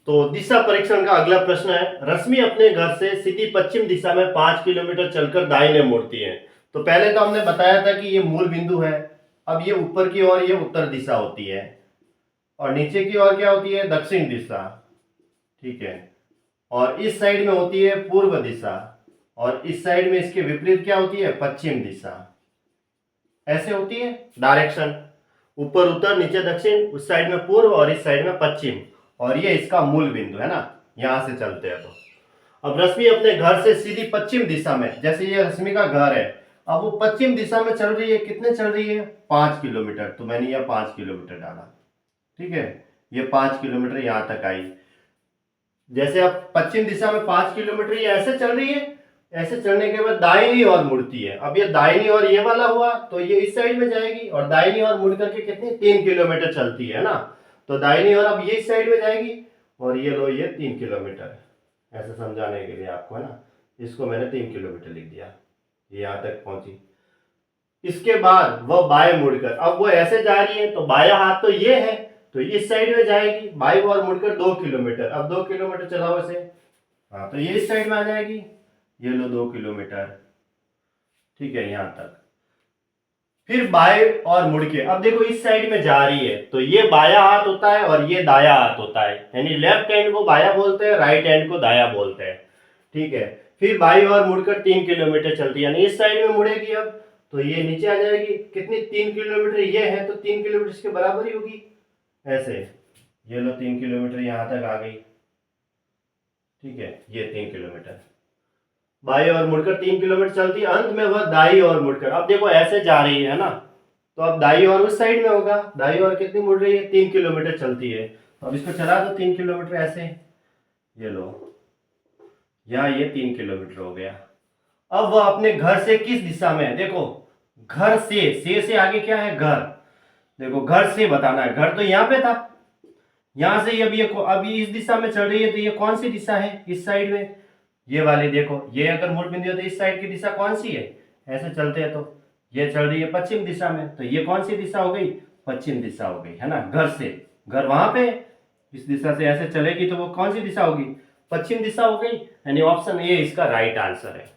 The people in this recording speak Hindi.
तो दिशा परीक्षण का अगला प्रश्न है, रश्मि अपने घर से सीधी पश्चिम दिशा में 5 किलोमीटर चलकर दाहिने मुड़ती है। तो पहले तो हमने बताया था कि ये मूल बिंदु है। अब ये ऊपर की ओर ये उत्तर दिशा होती है और नीचे की ओर क्या होती है, दक्षिण दिशा। ठीक है, और इस साइड में होती है पूर्व दिशा और इस साइड में इसके विपरीत क्या होती है, पश्चिम दिशा। ऐसे होती है डायरेक्शन, ऊपर उत्तर नीचे दक्षिण, उस साइड में पूर्व और इस साइड में पश्चिम। और ये इसका मूल बिंदु है ना, यहां से चलते हैं। तो अब रश्मि अपने घर से सीधी पश्चिम दिशा में, जैसे ये रश्मि का घर है, अब वो पश्चिम दिशा में चल रही है। कितने चल रही है, 5 किलोमीटर। तो मैंने यह 5 किलोमीटर डाला। ठीक है, ये 5 किलोमीटर यहां तक आई। जैसे अब पश्चिम दिशा में 5 किलोमीटर ये ऐसे चल रही है, ऐसे चलने के बाद दाहिनी ओर मुड़ती है। अब ये दाहिनी ओर ये वाला हुआ तो ये इस साइड में जाएगी और दाहिनी ओर मुड़ करके कितनी, 3 किलोमीटर चलती है ना। तो दाहिनी ओर अब ये इस साइड में जाएगी और ये लो ये 3 किलोमीटर। ऐसे समझाने के लिए आपको है ना, इसको मैंने 3 किलोमीटर लिख दिया, ये यहां तक पहुंची। इसके बाद वह बाएं मुड़कर, अब वो ऐसे जा रही है तो बाया हाथ तो ये है, तो इस साइड में जाएगी, बाई ओर मुड़कर 2 किलोमीटर। अब 2 किलोमीटर चलाओ इसे, हाँ तो ये इस साइड में आ जाएगी, ये लो 2 किलोमीटर। ठीक है, यहां तक। फिर बाएं और मुड़ के, अब देखो इस साइड में जा रही है तो ये बाया हाथ होता है और ये दाया हाथ होता है, यानी लेफ्ट हैंड को बाया बोलते हैं, राइट हैंड को दाया बोलते हैं। ठीक है, फिर बाई और मुड़कर 3 किलोमीटर चलती है, यानी इस साइड में मुड़ेगी। अब तो ये नीचे आ जाएगी, कितनी, 3 किलोमीटर ये है तो 3 किलोमीटर इसके बराबर ही होगी। ऐसे ये लो 3 किलोमीटर यहां तक आ गई। ठीक है, ये 3 किलोमीटर बाई और मुड़कर 3 किलोमीटर चलती, अंत में वह दाई और मुड़कर, अब देखो ऐसे जा रही है ना, तो अब दाई और उस साइड में होगा। दाई और कितनी मुड़ रही है, 3 किलोमीटर चलती है। तो अब इसको चला दो 3 किलोमीटर ऐसे, ये लो, या ये 3 किलोमीटर हो गया। अब वह अपने घर से किस दिशा में है, देखो घर से आगे क्या है, घर। देखो घर से बताना है, घर तो यहाँ पे था, यहां से अभी इस दिशा में चल रही है, तो ये कौन सी दिशा है, इस साइड में, ये वाली। देखो ये अगर मूल बिंदु है तो इस साइड की दिशा कौन सी है, ऐसे चलते हैं तो ये चल रही है पश्चिम दिशा में, तो ये कौन सी दिशा हो गई, पश्चिम दिशा हो गई, है ना। घर से, घर वहां पे, इस दिशा से ऐसे चलेगी तो वो कौन सी दिशा होगी, पश्चिम दिशा हो गई, यानी ऑप्शन ए इसका राइट आंसर है।